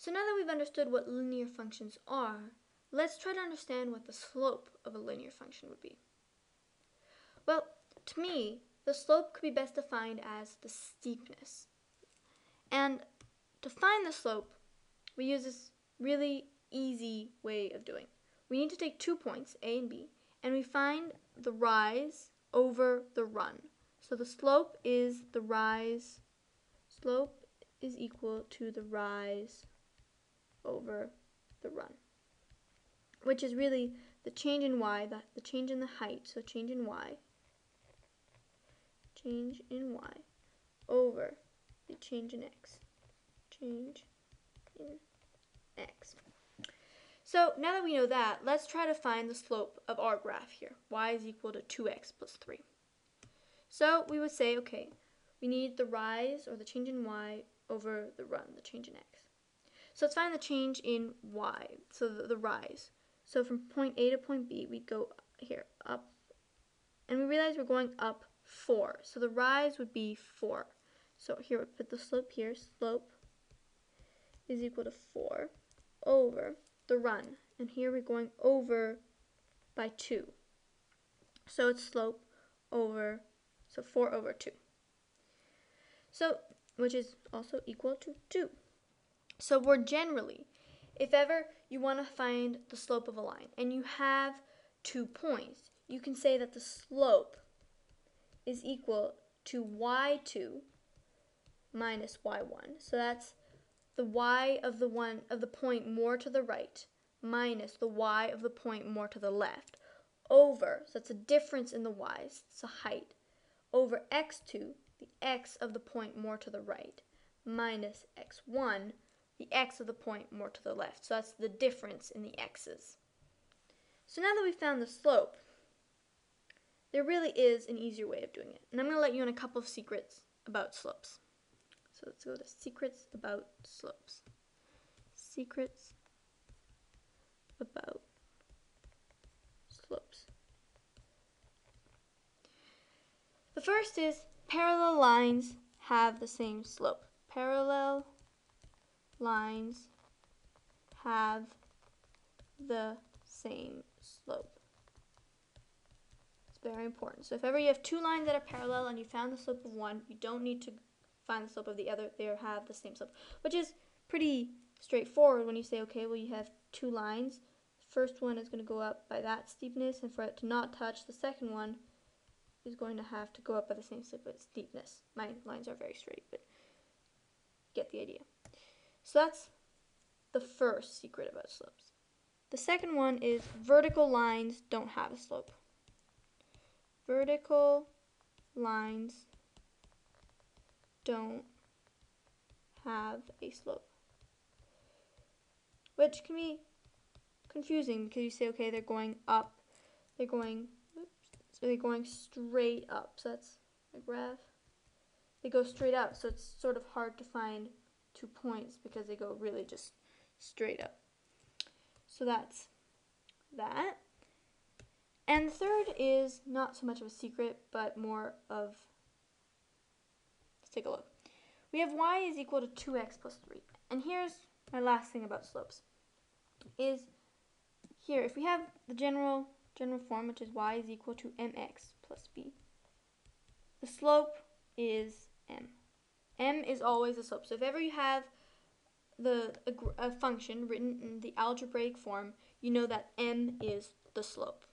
So now that we've understood what linear functions are, let's try to understand what the slope of a linear function would be. Well, to me, the slope could be best defined as the steepness. And to find the slope, we use this really easy way of doing. We need to take 2 points, A and B, and we find the rise over the run. So the slope is the rise. Slope is equal to the rise over the run, which is really the change in y, the change in the height, so change in y over the change in x, change in x. So now that we know that, let's try to find the slope of our graph here. Y is equal to 2x plus 3. So we would say, okay, we need the rise or the change in y over the run, the change in x. So let's find the change in y, so the rise. So from point A to point B, we go here, up, and we realize we're going up 4. So the rise would be 4. So here, we put the slope here. Slope is equal to 4 over the run. And here we're going over by 2. So it's slope over, so 4 over 2. So, which is also equal to 2. So more generally, if ever you want to find the slope of a line and you have 2 points, you can say that the slope is equal to y2 minus y1. So that's the y of the point more to the right minus the y of the point more to the left over, so that's a difference in the y's, it's a height, over x2, the x of the point more to the right, minus x1, the x of the point more to the left. So that's the difference in the x's. So now that we've found the slope, there really is an easier way of doing it. And I'm going to let you in a couple of secrets about slopes. So let's go to secrets about slopes. Secrets about slopes. The first is parallel lines have the same slope. Parallel lines have the same slope. It's very important. So if ever you have 2 lines that are parallel and you found the slope of one, you don't need to find the slope of the other. They have the same slope, which is pretty straightforward when you say, okay, well, you have 2 lines. The first one is going to go up by that steepness, and for it to not touch, the second one is going to have to go up by the same steepness. My lines are very straight, but get the idea. So that's the first secret about slopes. The second one is vertical lines don't have a slope. Vertical lines don't have a slope, which can be confusing because you say, okay, they're going up, they're going straight up. So that's a graph. They go straight up, so it's sort of hard to find 2 points because they go really just straight up. So that's that. And the third is not so much of a secret, but more of, let's take a look. We have y is equal to 2x plus 3. And here's my last thing about slopes. Is here, if we have the general form, which is y is equal to mx plus b, the slope is m. M is always the slope. So if ever you have a function written in the algebraic form, you know that m is the slope.